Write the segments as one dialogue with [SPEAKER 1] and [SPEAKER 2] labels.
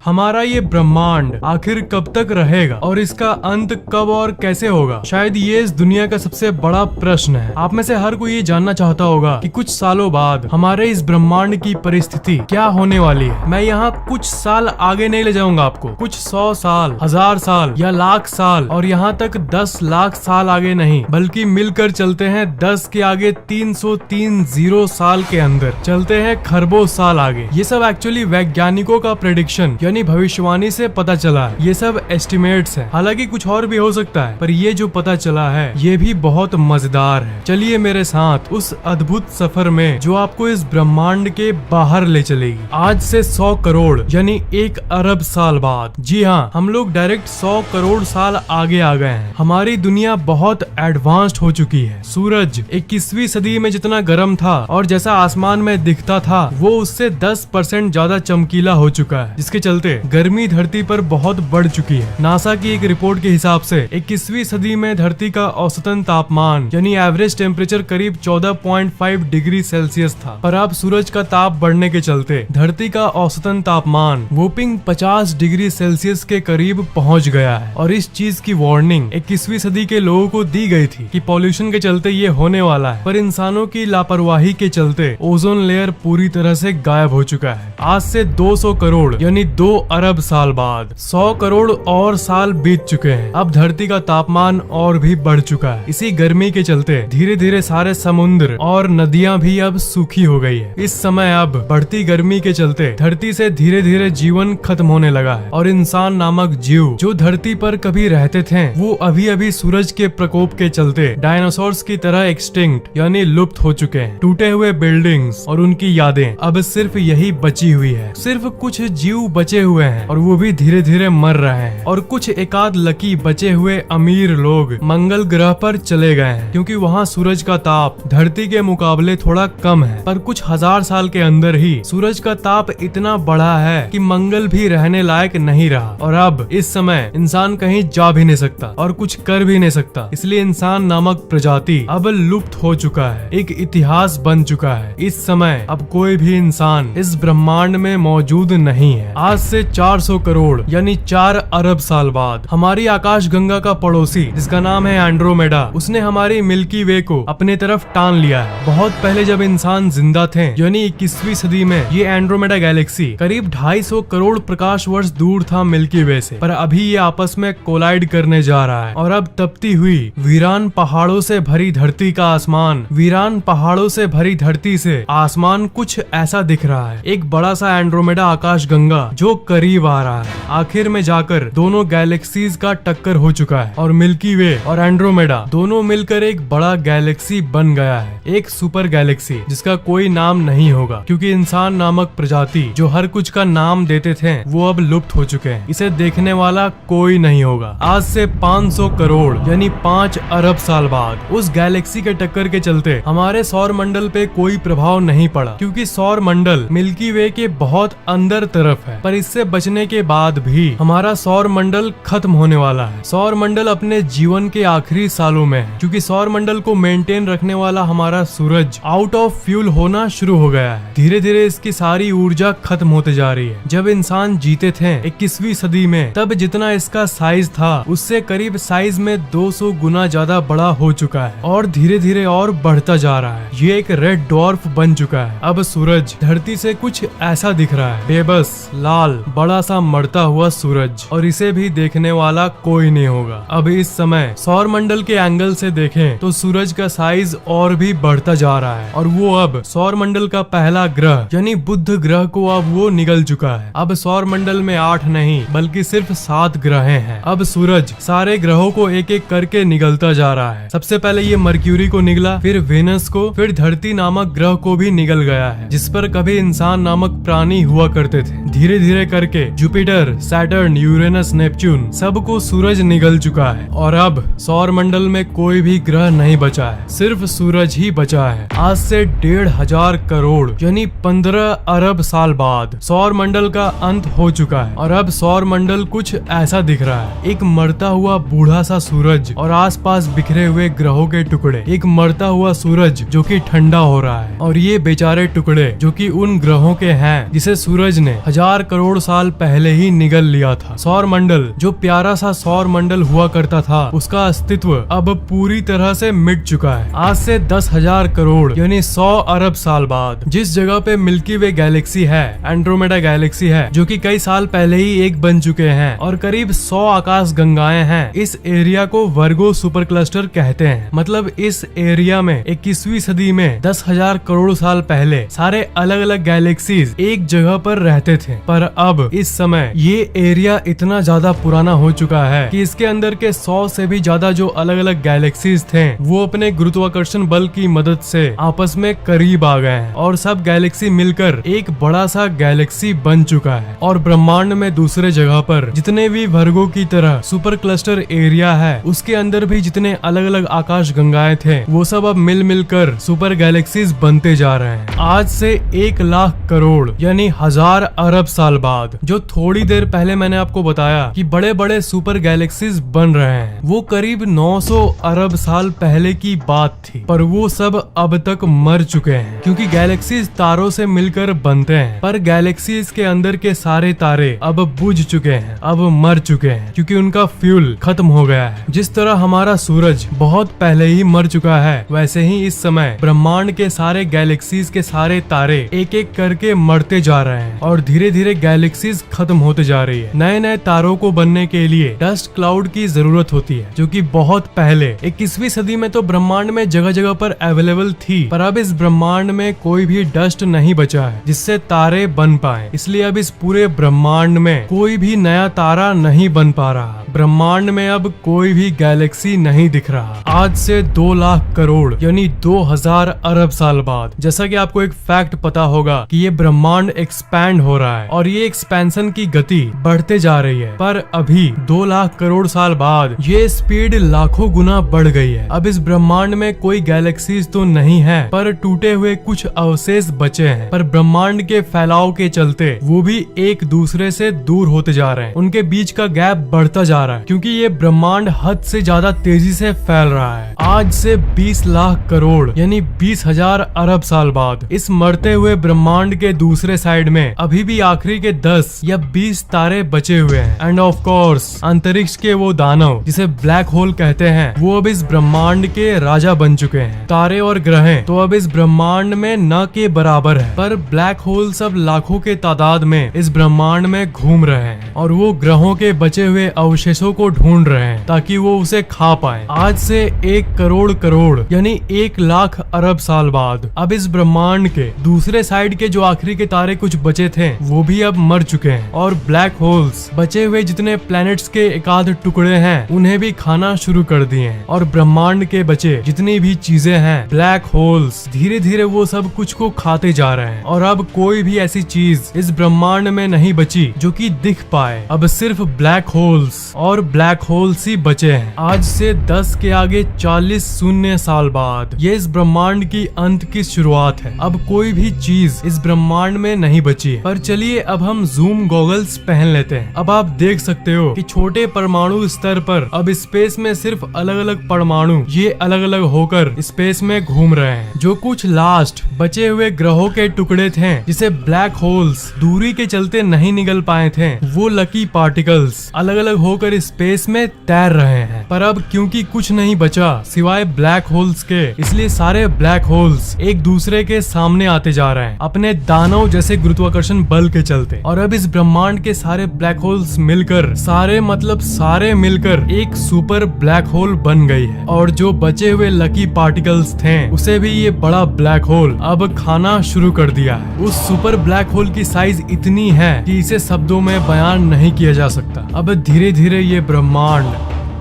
[SPEAKER 1] हमारा ये ब्रह्मांड आखिर कब तक रहेगा और इसका अंत कब और कैसे होगा? शायद ये इस दुनिया का सबसे बड़ा प्रश्न है। आप में से हर कोई ये जानना चाहता होगा कि कुछ सालों बाद हमारे इस ब्रह्मांड की परिस्थिति क्या होने वाली है। मैं यहाँ कुछ साल आगे नहीं ले जाऊंगा आपको, कुछ 100 साल, 1000 साल या लाख साल और यहाँ तक 10 लाख साल आगे नहीं, बल्कि मिलकर चलते हैं 10 के आगे 303 साल के अंदर, चलते हैं खरबों साल आगे। ये सब एक्चुअली वैज्ञानिकों का प्रेडिक्शन यानी भविष्यवाणी से पता चला है। ये सब एस्टिमेट्स है, हालांकि कुछ और भी हो सकता है, पर ये जो पता चला है ये भी बहुत मजेदार है। चलिए मेरे साथ उस अद्भुत सफर में जो आपको इस ब्रह्मांड के बाहर ले चलेगी। आज से 100 करोड़ यानी 1 अरब साल बाद, जी हाँ, हम लोग डायरेक्ट 100 करोड़ साल आगे आ गए हैं। हमारी दुनिया बहुत एडवांस्ड हो चुकी है। सूरज 21वीं सदी में जितना गर्म था और जैसा आसमान में दिखता था वो उससे 10% ज्यादा चमकीला हो चुका है, जिसके चलते गर्मी धरती पर बहुत बढ़ चुकी है। नासा की एक रिपोर्ट के हिसाब से 21वीं सदी में धरती का औसतन तापमान यानी एवरेज टेम्परेचर करीब 14.5 डिग्री सेल्सियस था, पर अब सूरज का ताप बढ़ने के चलते धरती का औसतन तापमान वोपिंग 50 डिग्री सेल्सियस के करीब पहुंच गया है। और इस चीज की वार्निंग 21वीं सदी के लोगों को दी गई थी कि पॉल्यूशन के चलते ये होने वाला है, पर इंसानों की लापरवाही के चलते ओजोन लेयर पूरी तरह से गायब हो चुका है। आज से 200 करोड़ यानी 2 अरब साल बाद 100 करोड़ और साल बीत चुके हैं। अब धरती का तापमान और भी बढ़ चुका है। इसी गर्मी के चलते धीरे धीरे सारे समुद्र और नदियां भी अब सूखी हो गई है। इस समय अब बढ़ती गर्मी के चलते धरती से धीरे धीरे जीवन खत्म होने लगा है और इंसान नामक जीव जो धरती पर कभी रहते थे वो अभी अभी सूरज के प्रकोप के चलते डायनासोर्स की तरह एक्सटिंक्ट यानी लुप्त हो चुके हैं। टूटे हुए बिल्डिंग्स और उनकी यादें अब सिर्फ यही बची हुई है। सिर्फ कुछ जीव बचे हुए हैं और वो भी धीरे धीरे मर रहे हैं, और कुछ एकाध लकी बचे हुए अमीर लोग मंगल ग्रह पर चले गए हैं क्योंकि वहाँ सूरज का ताप धरती के मुकाबले थोड़ा कम है। पर कुछ 1000 साल के अंदर ही सूरज का ताप इतना बढ़ा है कि मंगल भी रहने लायक नहीं रहा, और अब इस समय इंसान कहीं जा भी नहीं सकता और कुछ कर भी नहीं सकता। इसलिए इंसान नामक प्रजाति अब लुप्त हो चुका है, एक इतिहास बन चुका है। इस समय अब कोई भी इंसान इस ब्रह्मांड में मौजूद नहीं है। आज से 400 करोड़ यानी 4 अरब साल बाद हमारी आकाश गंगा का पड़ोसी जिसका नाम है एंड्रोमेडा, उसने हमारी मिल्की वे को अपने तरफ टान लिया है। बहुत पहले जब इंसान जिंदा थे यानी 21वीं सदी में ये एंड्रोमेडा गैलेक्सी करीब 250 करोड़ प्रकाश वर्ष दूर था मिल्की वे से, पर अभी ये आपस में कोलाइड करने जा रहा है। और अब तपती हुई वीरान पहाड़ों से भरी धरती का आसमान, वीरान पहाड़ों से भरी धरती से आसमान कुछ ऐसा दिख रहा है। एक बड़ा सा एंड्रोमेडा आकाश गंगा जो करीब आ रहा है। आखिर में जाकर दोनों गैलेक्सीज का टक्कर हो चुका है और मिल्की वे और एंड्रोमेडा दोनों मिलकर एक बड़ा गैलेक्सी बन गया है, एक सुपर गैलेक्सी जिसका कोई नाम नहीं होगा क्योंकि इंसान नामक प्रजाति जो हर कुछ का नाम देते थे वो अब लुप्त हो चुके हैं। इसे देखने वाला कोई नहीं होगा। आज से 500 करोड़ यानी 5 अरब साल बाद उस गैलेक्सी के टक्कर के चलते हमारे सौर मंडल पे कोई प्रभाव नहीं पड़ा क्योंकि सौर मंडल मिल्की वे के बहुत अंदर तरफ है। पर इससे बचने के बाद भी हमारा सौर मंडल खत्म होने वाला है। सौर मंडल अपने जीवन के आखिरी सालों में है क्योंकि सौर मंडल को मेंटेन रखने वाला हमारा सूरज आउट ऑफ फ्यूल होना शुरू हो गया है। धीरे धीरे इसकी सारी ऊर्जा खत्म होते जा रही है। जब इंसान जीते थे 21वीं सदी में तब जितना इसका साइज था उससे करीब साइज में 200 गुना ज्यादा बड़ा हो चुका है और धीरे धीरे और बढ़ता जा रहा है। ये एक रेड डॉर्फ बन चुका है। अब सूरज धरती से कुछ ऐसा दिख रहा है, बेबस लाल बड़ा सा मरता हुआ सूरज, और इसे भी देखने वाला कोई नहीं होगा। अब इस समय सौर मंडल के एंगल से देखें तो सूरज का साइज और भी बढ़ता जा रहा है और वो अब सौर मंडल का पहला ग्रह यानी बुध ग्रह को अब वो निगल चुका है। अब सौर मंडल में 8 नहीं बल्कि सिर्फ 7 ग्रह हैं। अब सूरज सारे ग्रहों को एक एक करके निगलता जा रहा है। सबसे पहले ये मर्क्यूरी को निगला, फिर वेनस को, फिर धरती नामक ग्रह को भी निगल गया है जिस पर कभी इंसान नामक प्राणी हुआ करते थे। धीरे धीरे करके जुपिटर, सैटर्न, यूरेनस, नेपच्यून सबको सूरज निगल चुका है और अब सौर मंडल में कोई भी ग्रह नहीं बचा है, सिर्फ सूरज ही बचा है। आज से 1,500 करोड़ यानी 15 अरब साल बाद सौर मंडल का अंत हो चुका है और अब सौर मंडल कुछ ऐसा दिख रहा है। एक मरता हुआ बूढ़ा सा सूरज और आसपास बिखरे हुए ग्रहों के टुकड़े। एक मरता हुआ सूरज जो कि ठंडा हो रहा है और ये बेचारे टुकड़े जो कि उन ग्रहों के हैं जिसे सूरज ने 1000 करोड़ करोड़ साल पहले ही निगल लिया था। सौर मंडल, जो प्यारा सा सौर मंडल हुआ करता था, उसका अस्तित्व अब पूरी तरह से मिट चुका है। आज से 10,000 करोड़ यानी 100 अरब साल बाद जिस जगह पे मिल्की वे गैलेक्सी है, एंड्रोमेडा गैलेक्सी है, जो कि कई साल पहले ही एक बन चुके हैं, और करीब 100 आकाश गंगाएं हैं, इस एरिया को वर्गो सुपर क्लस्टर कहते हैं। मतलब इस एरिया में 21वीं सदी में 10,000 करोड़ साल पहले सारे अलग अलग गैलेक्सीज एक जगह पर रहते थे। पर अब इस समय ये एरिया इतना ज्यादा पुराना हो चुका है कि इसके अंदर के 100 से भी ज्यादा जो अलग अलग गैलेक्सीज थे वो अपने गुरुत्वाकर्षण बल की मदद से आपस में करीब आ गए हैं, और सब गैलेक्सी मिलकर एक बड़ा सा गैलेक्सी बन चुका है। और ब्रह्मांड में दूसरे जगह पर जितने भी वर्गों की तरह सुपर क्लस्टर एरिया है, उसके अंदर भी जितने अलग अलग आकाश गंगाएं थे, वो सब अब मिल मिलकर सुपर गैलेक्सीज बनते जा रहे हैं। आज से 1 लाख करोड़ यानी 1000 अरब साल बाद, जो थोड़ी देर पहले मैंने आपको बताया कि बड़े बड़े सुपर गैलेक्सीज बन रहे हैं, वो करीब 900 अरब साल पहले की बात थी। पर वो सब अब तक मर चुके हैं, क्योंकि गैलेक्सीज तारों से मिलकर बनते हैं, पर गैलेक्सीज के अंदर के सारे तारे अब बुझ चुके हैं, अब मर चुके हैं, क्योंकि उनका फ्यूल खत्म हो गया है। जिस तरह हमारा सूरज बहुत पहले ही मर चुका है, वैसे ही इस समय ब्रह्मांड के सारे गैलेक्सीज के सारे तारे एक एक करके मरते जा रहे हैं, और धीरे धीरे गैलेक्सीज खत्म होते जा रही है। नए नए तारों को बनने के लिए डस्ट क्लाउड की जरूरत होती है, जो कि बहुत पहले 21वीं सदी में तो ब्रह्मांड में जगह जगह पर अवेलेबल थी, पर अब इस ब्रह्मांड में कोई भी डस्ट नहीं बचा है जिससे तारे बन पाए। इसलिए अब इस पूरे ब्रह्मांड में कोई भी नया तारा नहीं बन पा रहा। ब्रह्मांड में अब कोई भी गैलेक्सी नहीं दिख रहा। आज से 2 लाख करोड़ यानी 2000 अरब साल बाद, जैसा कि आपको एक फैक्ट पता होगा कि ये ब्रह्मांड एक्सपैंड हो रहा है, और ये एक्सपेंशन की गति बढ़ते जा रही है। पर अभी 2 लाख करोड़ साल बाद ये स्पीड लाखों गुना बढ़ गई है। अब इस ब्रह्मांड में कोई गैलेक्सीज तो नहीं है, पर टूटे हुए कुछ अवशेष बचे हैं। पर ब्रह्मांड के फैलाव के चलते वो भी एक दूसरे से दूर होते जा रहे हैं, उनके बीच का गैप बढ़ता जा रहा है, क्योंकि ये ब्रह्मांड हद से ज्यादा तेजी से फैल रहा है। आज से 20 लाख करोड़ यानी 20,000 अरब साल बाद इस मरते हुए ब्रह्मांड के दूसरे साइड में अभी भी आखिरी के 10 या 20 तारे बचे हुए हैं। एंड ऑफ कोर्स अंतरिक्ष के वो दानव जिसे ब्लैक होल कहते हैं, वो अब इस ब्रह्मांड के राजा बन चुके हैं। तारे और ग्रहें तो अब इस ब्रह्मांड में न के बराबर है, पर ब्लैक होल सब लाखों के तादाद में इस ब्रह्मांड में घूम रहे हैं, और वो ग्रहों के बचे हुए अवशेषों को ढूंढ रहे हैं ताकि वो उसे खा पाए। आज से 1 करोड़ करोड़ यानी 1 लाख अरब साल बाद अब इस ब्रह्मांड के दूसरे साइड के जो आखिरी के तारे कुछ बचे थे, वो भी अब मर चुके हैं, और ब्लैक होल्स बचे हुए जितने प्लैनेट्स के एकाध टुकड़े हैं उन्हें भी खाना शुरू कर दिए हैं। और ब्रह्मांड के बचे जितनी भी चीजें हैं, ब्लैक होल्स धीरे धीरे वो सब कुछ को खाते जा रहे हैं, और अब कोई भी ऐसी चीज इस ब्रह्मांड में नहीं बची जो कि दिख पाए। अब सिर्फ ब्लैक होल्स और ब्लैक होल्स ही बचे हैं। आज से 10 के आगे 40 शून्य साल बाद ये इस ब्रह्मांड की अंत की शुरुआत है। अब कोई भी चीज इस ब्रह्मांड में नहीं बची है। पर चलिए अब हम जूम गॉगल्स पहन लेते हैं। अब आप देख सकते हो कि छोटे परमाणु स्तर पर अब स्पेस में सिर्फ अलग अलग परमाणु ये अलग अलग होकर स्पेस में घूम रहे हैं। जो कुछ लास्ट बचे हुए ग्रहों के टुकड़े थे जिसे ब्लैक होल्स दूरी के चलते नहीं निकल पाए थे, वो लकी पार्टिकल्स अलग अलग होकर स्पेस में तैर रहे हैं। पर अब क्योंकि कुछ नहीं बचा सिवाय ब्लैक होल्स के, इसलिए सारे ब्लैक होल्स एक दूसरे के सामने आते जा रहे हैं अपने दानव जैसे गुरुत्वाकर्षण बल के चलते। और अब इस ब्रह्मांड के सारे ब्लैक होल्स मिलकर सारे मिलकर एक सुपर ब्लैक होल बन गई है। और जो बचे हुए लकी पार्टिकल्स थे उसे भी ये बड़ा ब्लैक होल अब खाना शुरू कर दिया है। उस सुपर ब्लैक होल की साइज इतनी है कि इसे शब्दों में बयान नहीं किया जा सकता। अब धीरे धीरे ये ब्रह्मांड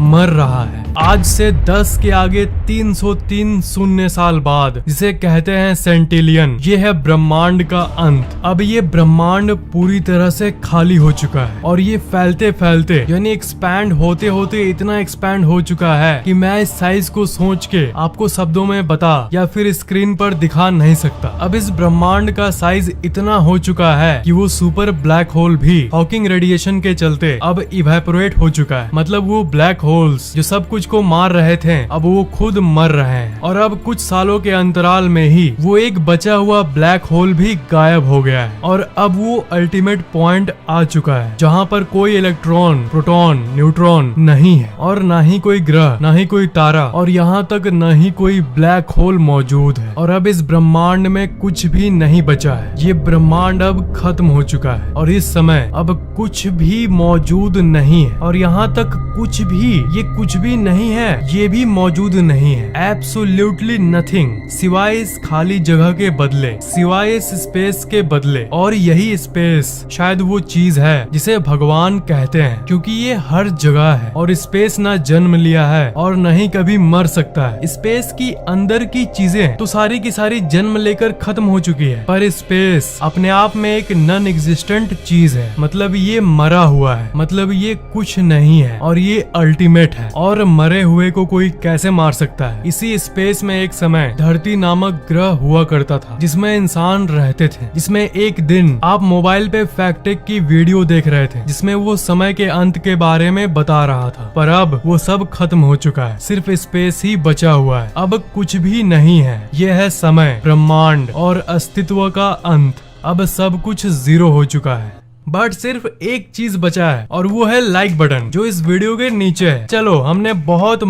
[SPEAKER 1] मर रहा है। आज से 10 के आगे 303 शून्य साल बाद, जिसे कहते हैं सेंटिलियन, ये है ब्रह्मांड का अंत। अब ये ब्रह्मांड पूरी तरह से खाली हो चुका है, और ये फैलते फैलते यानी एक्सपैंड होते होते इतना एक्सपैंड हो चुका है कि मैं इस साइज को सोच के आपको शब्दों में बता या फिर स्क्रीन पर दिखा नहीं सकता। अब इस ब्रह्मांड का साइज इतना हो चुका है कि वो सुपर ब्लैक होल भी हॉकिंग रेडिएशन के चलते अब इवेपोरेट हो चुका है। मतलब वो ब्लैक होल्स जो सब कुछ कुछ को मार रहे थे अब वो खुद मर रहे हैं, और अब कुछ सालों के अंतराल में ही वो एक बचा हुआ ब्लैक होल भी गायब हो गया है। और अब वो अल्टीमेट पॉइंट आ चुका है जहाँ पर कोई इलेक्ट्रॉन, प्रोटॉन, न्यूट्रॉन नहीं है, और ना ही कोई ग्रह, ना ही कोई तारा, और यहाँ तक न ही कोई ब्लैक होल मौजूद है। और अब इस ब्रह्मांड में कुछ भी नहीं बचा है। ये ब्रह्मांड अब खत्म हो चुका है और इस समय अब कुछ भी मौजूद नहीं है। और यहाँ तक कुछ भी, ये कुछ भी नहीं है, ये भी मौजूद नहीं है। एब्सोल्युटली नथिंग, सिवाय इस खाली जगह के बदले, सिवाय इस स्पेस के बदले। और यही स्पेस शायद वो चीज है जिसे भगवान कहते हैं, क्योंकि ये हर जगह है और स्पेस ना जन्म लिया है और न ही कभी मर सकता है। स्पेस की अंदर की चीजें तो सारी की सारी जन्म लेकर खत्म हो चुकी है, पर स्पेस अपने आप में एक नॉन एग्जिस्टेंट चीज है। मतलब ये मरा हुआ है, मतलब ये कुछ नहीं है और ये अल्टीमेट है। और मरे हुए को कोई कैसे मार सकता है? इसी स्पेस में एक समय धरती नामक ग्रह हुआ करता था जिसमें इंसान रहते थे, जिसमें एक दिन आप मोबाइल पे फैक्ट की वीडियो देख रहे थे जिसमें वो समय के अंत के बारे में बता रहा था। पर अब वो सब खत्म हो चुका है, सिर्फ स्पेस ही बचा हुआ है। अब कुछ भी नहीं है। यह है समय, ब्रह्मांड और अस्तित्व का अंत। अब सब कुछ जीरो हो चुका है, बट सिर्फ एक चीज बचा है और वो है लाइक बटन जो इस वीडियो के नीचे है। चलो, हमने बहुत